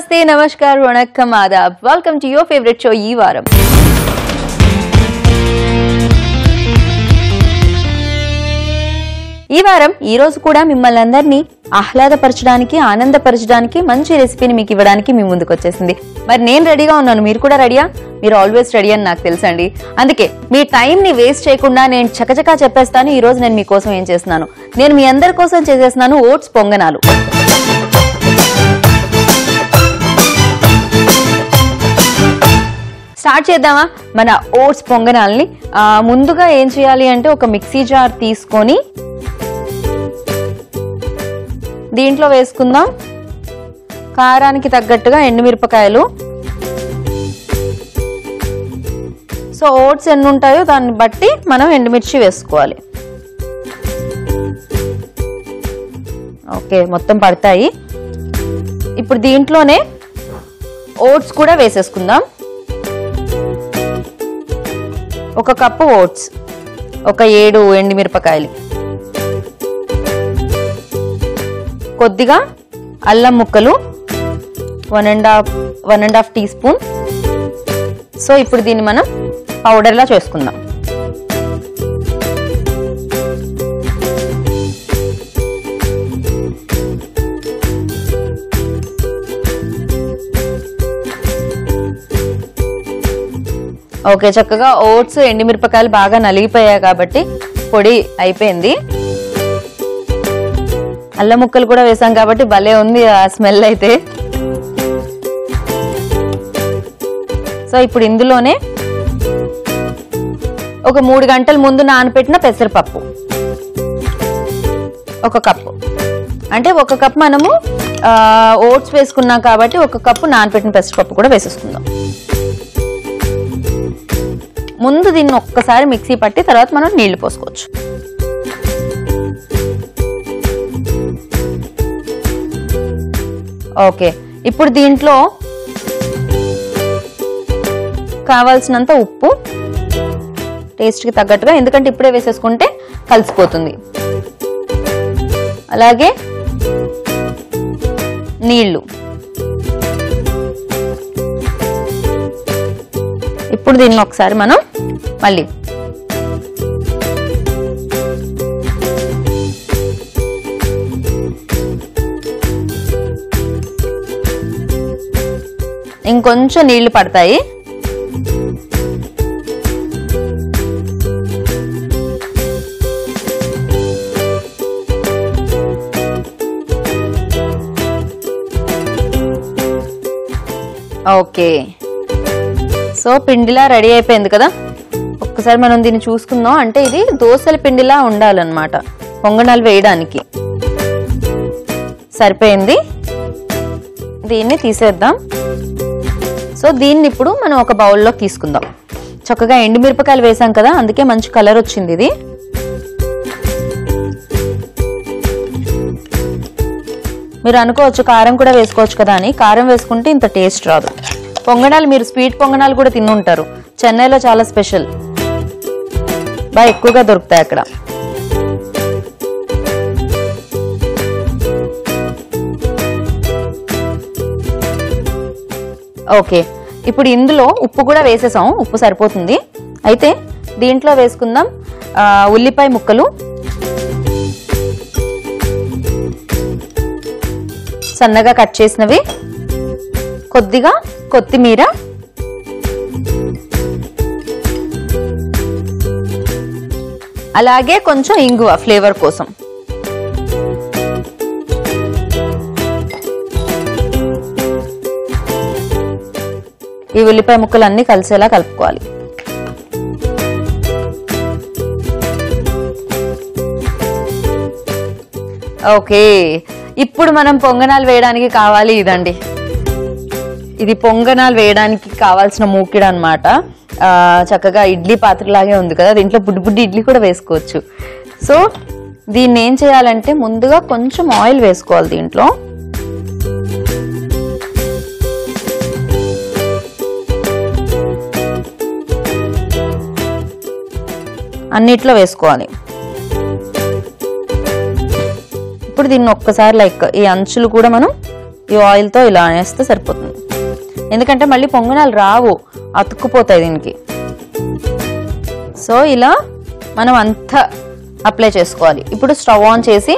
Namaste, Namaskar, Vanakkam, Adab. Welcome to your favorite show, Ee Varam. ఈ వారం ఈ రోజు కూడా మిమ్మల్ని అందరినీ ఆహ్లాదపరచడానికి ఆనందపరచడానికి మంచి రెసిపీని మీకు ఇవ్వడానికి మీ ముందుకు వచ్చేసింది. మరి నేను రెడీగా ఉన్నాను, మీరు కూడా రెడీయా? మీరు ఆల్వేస్ రెడీ అని నాకు తెలుసండి. అందుకే మీ టైంని వేస్ట్ చేయకుండా నేను చకచకా చెప్పేస్తాను. ఈ రోజు నేను మీకోసం ఏం చేస్తున్నాను, నేను మీ అందరి కోసం చేసేస్తున్నాను ఓట్స్ పొంగనాలు. స్టార్ట్ చేద్దామా మన ఓట్స్ పొంగనాల్ని? ముందుగా ఏం చేయాలి అంటే ఒక మిక్సీ జార్ తీసుకొని దీంట్లో వేసుకుందాం కారానికి తగ్గట్టుగా ఎండుమిరపకాయలు. సో ఓట్స్ ఎన్ని ఉంటాయో దాన్ని బట్టి మనం ఎండుమిర్చి వేసుకోవాలి. ఓకే, మొత్తం పడతాయి. ఇప్పుడు దీంట్లోనే ఓట్స్ కూడా వేసేసుకుందాం. ఒక కప్పు ఓట్స్, ఒక 7 ఎండుమిరపకాయలు, కొద్దిగా అల్లం ముక్కలు, 1.5 టీ స్పూన్. సో ఇప్పుడు దీన్ని మనం పౌడర్లా చేసుకుందాం. ఓకే, చక్కగా ఓట్స్ ఎండుమిరపకాయలు బాగా నలిగిపోయాయి కాబట్టి పొడి అయిపోయింది. అల్లం ముక్కలు కూడా వేసాం కాబట్టి భలే ఉంది ఆ స్మెల్ అయితే. సో ఇప్పుడు ఇందులోనే ఒక 3 గంటల ముందు నానబెట్టిన పెసరపప్పు, 1 కప్పు. అంటే 1 కప్ మనము ఓట్స్ వేసుకున్నాం కాబట్టి 1 కప్పు నానబెట్టిన పెసరపప్పు కూడా వేసేసుకుందాం. ముందు దీన్ని ఒక్కసారి మిక్సీ పట్టి తర్వాత మనం నీళ్లు పోసుకోవచ్చు. ఓకే, ఇప్పుడు దీంట్లో కావాల్సినంత ఉప్పు టేస్ట్కి తగ్గట్టుగా, ఎందుకంటే ఇప్పుడే వేసేసుకుంటే కలిసిపోతుంది. అలాగే నీళ్లు. ఇప్పుడు దీన్ని ఒకసారి మనం మళ్ళీ ఇంకొంచెం నీళ్లు పడతాయి. ఓకే, సో పిండిలా రెడీ అయిపోయింది కదా. ఒక్కసారి మనం దీన్ని చూసుకుందాం. అంటే ఇది దోసల పిండిలా ఉండాలన్నమాట పొంగనాలు వేయడానికి. సరిపోయింది, దీన్ని తీసేద్దాం. సో దీన్ని ఇప్పుడు మనం ఒక బౌల్లోకి తీసుకుందాం. చక్కగా ఎండుమిరపకాయలు వేసాం కదా, అందుకే మంచి కలర్ వచ్చింది ఇది. మీరు అనుకోవచ్చు కారం కూడా వేసుకోవచ్చు కదా అని. కారం వేసుకుంటే ఇంత టేస్ట్ రాదు. పొంగనాలు మీరు స్వీట్ పొంగనాలు కూడా తినుంటారు, చెన్నైలో చాలా స్పెషల్, బాగా ఎక్కువగా దొరుకుతాయి అక్కడ. ఓకే, ఇప్పుడు ఇందులో ఉప్పు కూడా వేసేసాం, ఉప్పు సరిపోతుంది. అయితే దీంట్లో వేసుకుందాం ఉల్లిపాయ ముక్కలు, సన్నగా కట్ చేసినవి, కొద్దిగా కొత్తిమీర, అలాగే కొంచెం ఇంగువ ఫ్లేవర్ కోసం. ఈ ఉల్లిపాయ ముక్కలు అన్ని కలిసేలా కలుపుకోవాలి. ఓకే, ఇప్పుడు మనం పొంగనాలు వేయడానికి కావాలి ఇదండి. ఇది పొంగనాలు వేయడానికి కావాల్సిన మూకిడ అన్నమాట. చక్కగా ఇడ్లీ పాత్రలాగే ఉంది కదా, దీంట్లో బుడ్డి ఇడ్లీ కూడా వేసుకోవచ్చు. సో దీన్ని ఏం చేయాలంటే ముందుగా కొంచెం ఆయిల్ వేసుకోవాలి దీంట్లో. అన్నిట్లో వేసుకోవాలి. ఇప్పుడు దీన్ని ఒక్కసారి లైక్ ఈ అంచులు కూడా మనం ఈ ఆయిల్తో ఇలా వేస్తే సరిపోతుంది. ఎందుకంటే మళ్ళీ పొంగనాలు రావు, అతుక్కుపోతాయి దీనికి. సో ఇలా మనం అంతా అప్లై చేసుకోవాలి. ఇప్పుడు స్టవ్ ఆన్ చేసి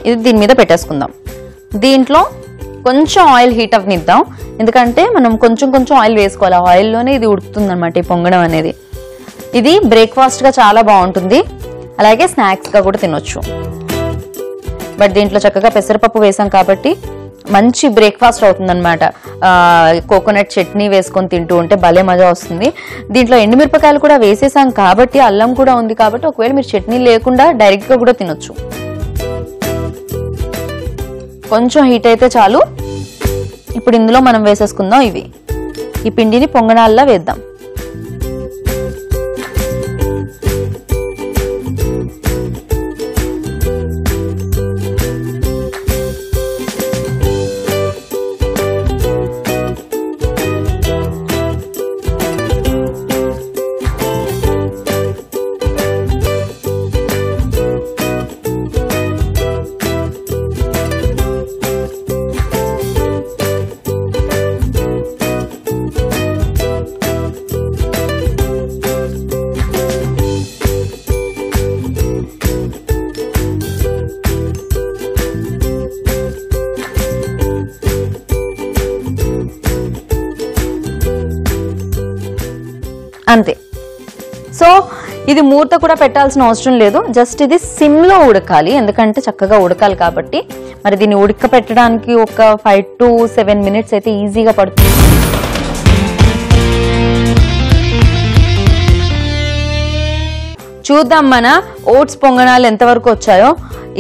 ఇది దీని మీద పెట్టేసుకుందాం. దీంట్లో కొంచెం ఆయిల్ హీట్ అవ్వనిద్దాం, ఎందుకంటే మనం కొంచెం కొంచెం ఆయిల్ వేసుకోవాలి. ఆయిల్లోనే ఇది ఉడుకుతుంది అనమాట ఈ పొంగడం అనేది. ఇది బ్రేక్ఫాస్ట్గా చాలా బాగుంటుంది, అలాగే స్నాక్స్గా కూడా తినొచ్చు. బట్ దీంట్లో చక్కగా పెసరపప్పు వేసాం కాబట్టి మంచి బ్రేక్ఫాస్ట్ అవుతుంది అనమాట. కోకోనట్ చట్నీ వేసుకొని తింటూ ఉంటే భలే మజా వస్తుంది. దీంట్లో ఎండుమిరపకాయలు కూడా వేసేసాం కాబట్టి, అల్లం కూడా ఉంది కాబట్టి ఒకవేళ మీరు చట్నీ లేకుండా డైరెక్ట్గా కూడా తినొచ్చు. కొంచెం హీట్ అయితే చాలు. ఇప్పుడు ఇందులో మనం వేసేసుకుందాం ఈ పిండిని పొంగనాల్లా వేద్దాం. అంతే. సో ఇది మూత కూడా పెట్టాల్సిన అవసరం లేదు, జస్ట్ ఇది సిమ్లో ఉడకాలి, ఎందుకంటే చక్కగా ఉడకాలి కాబట్టి. మరి దీన్ని ఉడక పెట్టడానికి ఒక 5 to 7 minutes అయితే ఈజీగా పడుతుంది. చూద్దాం మన ఓట్స్ పొంగనాలు ఎంతవరకు వచ్చాయో.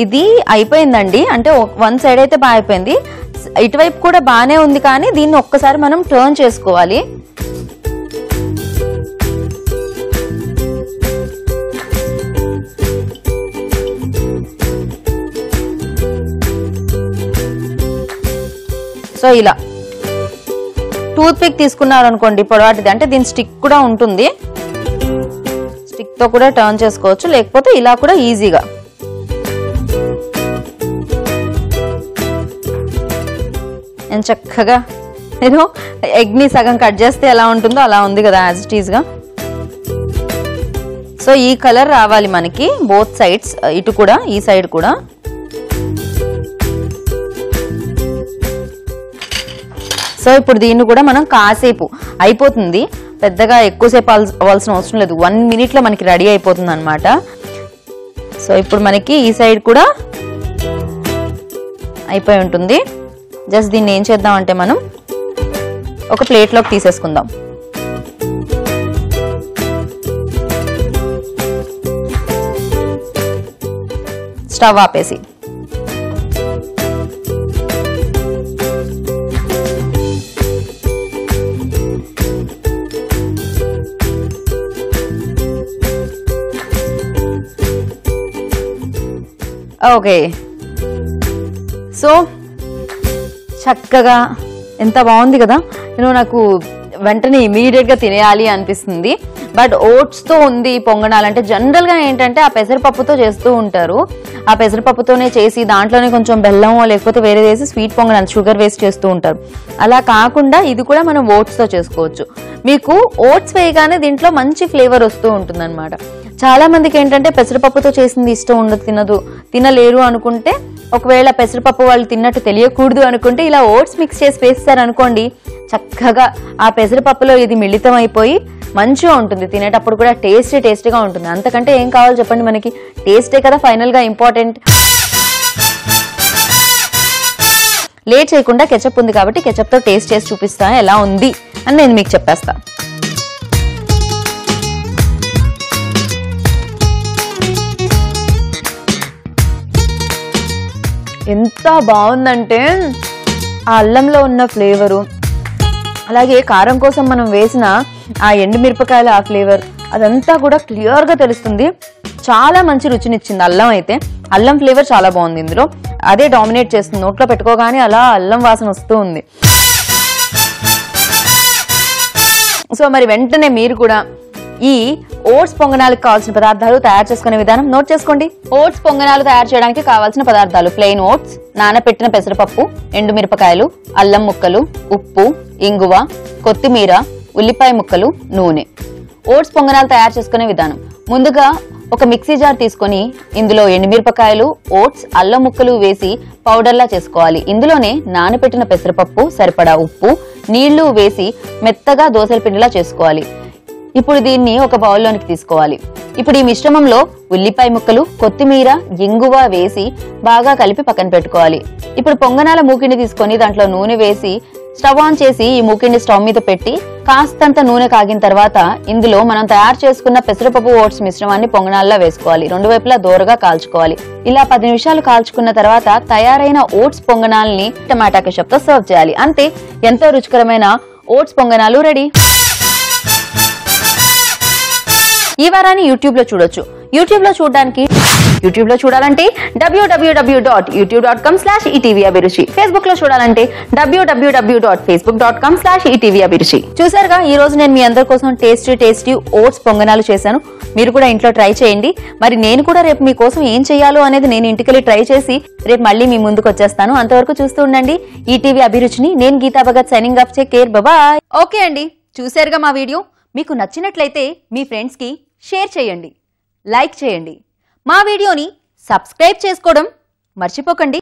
ఇది అయిపోయిందండి, అంటే వన్ సైడ్ అయితే బాగా అయిపోయింది, ఇటువైపు కూడా బాగానే ఉంది. కానీ దీన్ని ఒక్కసారి మనం టర్న్ చేసుకోవాలి. సో ఇలా టూత్ పిక్ తీసుకున్నారు అనుకోండి పొడవాటిది, అంటే దీని స్టిక్ కూడా ఉంటుంది, స్టిక్ తో కూడా టర్న్ చేసుకోవచ్చు, లేకపోతే ఇలా కూడా ఈజీగా. నేను చక్కగా నేను ఎగ్ ని సగం కట్ చేస్తే ఎలా ఉంటుందో అలా ఉంది కదా యాజ్ ఇట్ ఈజ్ గా. సో ఈ కలర్ రావాలి మనకి బోత్ సైడ్స్, ఇటు కూడా ఈ సైడ్ కూడా. సో ఇప్పుడు దీన్ని కూడా మనం కాసేపు అయిపోతుంది, పెద్దగా ఎక్కువసేపు అవ్వాల్సిన అవసరం లేదు, 1 minute లో మనకి రెడీ అయిపోతుంది అనమాట. సో ఇప్పుడు మనకి ఈ సైడ్ కూడా అయిపోయి ఉంటుంది. జస్ట్ దీన్ని ఏం చేద్దామంటే మనం ఒక ప్లేట్లోకి తీసేసుకుందాం. స్టవ్ ఆపేసి ఓకే. సో చక్కగా ఎంత బాగుంది కదా, నాకు వెంటనే ఇమీడియట్గా తినేయాలి అనిపిస్తుంది. బట్ ఓట్స్తో ఉంది పొంగనాలంటే జనరల్గా ఏంటంటే ఆ పెసరపప్పుతో చేస్తూ ఉంటారు, ఆ పెసరపప్పుతోనే చేసి దాంట్లోనే కొంచెం బెల్లమో లేకపోతే వేరే వేసి స్వీట్ పొంగనాలు షుగర్ వేస్ట్ చేస్తూ ఉంటారు. అలా కాకుండా ఇది కూడా మనం ఓట్స్తో చేసుకోవచ్చు. మీకు ఓట్స్ వేయగానే దీంట్లో మంచి ఫ్లేవర్ వస్తూ ఉంటుంది అనమాట. చాలా మందికి ఏంటంటే పెసరపప్పుతో చేసింది ఇష్టం ఉండదు, తినలేరు అనుకుంటే, ఒకవేళ పెసరపప్పు వాళ్ళు తిన్నట్టు తెలియకూడదు అనుకుంటే ఇలా ఓట్స్ మిక్స్ చేసి వేస్తారు అనుకోండి, చక్కగా ఆ పెసరపప్పులో ఇది మిళితం అయిపోయి మంచిగా ఉంటుంది, తినేటప్పుడు కూడా టేస్టీగా ఉంటుంది. అంతకంటే ఏం కావాలి చెప్పండి, మనకి టేస్టే కదా ఫైనల్ గా ఇంపార్టెంట్. లేట్ చేయకుండా కెచప్ ఉంది కాబట్టి కెచప్ తో టేస్ట్ చేసి చూపిస్తా ఎలా ఉంది అని నేను మీకు చెప్పేస్తా. ఎంత బాగుందంటే ఆ అల్లంలో ఉన్న ఫ్లేవరు, అలాగే కారం కోసం మనం వేసిన ఆ ఎండుమిరపకాయల ఆ ఫ్లేవర్, అదంతా కూడా క్లియర్గా తెలుస్తుంది. చాలా మంచి రుచినిచ్చింది అల్లం అయితే. అల్లం ఫ్లేవర్ చాలా బాగుంది ఇందులో, అదే డామినేట్ చేస్తుంది. నోట్లో పెట్టుకోగానే అలా అల్లం వాసన వస్తూ ఉంది. సో మరి వెంటనే మీరు కూడా ఈ ఓట్స్ పొంగనాలకు కావాల్సిన పదార్థాలు తయారు చేసుకునే విధానం నోట్ చేసుకోండి. ఓట్స్ పొంగనాలు తయారు చేయడానికి కావాల్సిన పదార్థాలు: ప్లెయిన్ ఓట్స్, నానబెట్టిన పెసరపప్పు, ఎండుమిరపకాయలు, అల్లం ముక్కలు, ఉప్పు, ఇంగువ, కొత్తిమీర, ఉల్లిపాయ ముక్కలు, నూనె. ఓట్స్ పొంగనాలు తయారు చేసుకునే విధానం: ముందుగా ఒక మిక్సీ జార్ తీసుకొని ఇందులో ఎండుమిరపకాయలు, ఓట్స్, అల్లం ముక్కలు వేసి పౌడర్లా చేసుకోవాలి. ఇందులోనే నానబెట్టిన పెసరపప్పు, సరిపడా ఉప్పు, నీళ్లు వేసి మెత్తగా దోసల పిండిలా చేసుకోవాలి. ఇప్పుడు దీన్ని ఒక బౌల్లోనికి తీసుకోవాలి. ఇప్పుడు ఈ మిశ్రమంలో ఉల్లిపాయ ముక్కలు, కొత్తిమీర, ఇంగువ వేసి బాగా కలిపి పక్కన పెట్టుకోవాలి. ఇప్పుడు పొంగనాల మూకిని తీసుకొని దాంట్లో నూనె వేసి స్టవ్ ఆన్ చేసి ఈ మూకిని స్టవ్ మీద పెట్టి కాస్తంత నూనె కాగిన తర్వాత ఇందులో మనం తయారు చేసుకున్న పెసరపప్పు ఓట్స్ మిశ్రమాన్ని పొంగనాల్లో వేసుకోవాలి. రెండు వైపులా దోరగా కాల్చుకోవాలి. ఇలా 10 నిమిషాలు కాల్చుకున్న తర్వాత తయారైన ఓట్స్ పొంగనాల్ని టమాటా కెచప్ తో సర్వ్ చేయాలి. అంతే, ఎంతో రుచికరమైన ఓట్స్ పొంగనాలు రెడీ. ఈ వారాన్ని యూట్యూబ్ లో చూడొచ్చు. యూట్యూబ్ లో చూడాలంటే www.youtube.com/etvabhiruchi. ఫేస్బుక్ లో చూడాలంటే www.facebook.com/etvabhiruchi. చూసారుగా, ఈ రోజు నేను మీ అందరి కోసం టేస్టీ ఓట్స్ పొంగనాలు చేశాను. మీరు కూడా ఇంట్లో ట్రై చేయండి. మరి నేను కూడా రేపు మీకోసం ఏం చేయాలో అనేది నేను ఇంటికెళ్ళి ట్రై చేసి రేపు మళ్ళీ మీ ముందుకు వచ్చేస్తాను. అంతవరకు చూస్తూ ఉండండి ఈటీవీ అభిరుచిని. నేను Geetha Bhagat signing off. Take care, bye. Okay అండి, చూసారుగా మా వీడియో. మీకు నచ్చినట్లయితే మీ ఫ్రెండ్స్ కి షేర్ చేయండి, లైక్ చేయండి. మా వీడియోని సబ్స్క్రైబ్ చేసుకోవడం మర్చిపోకండి.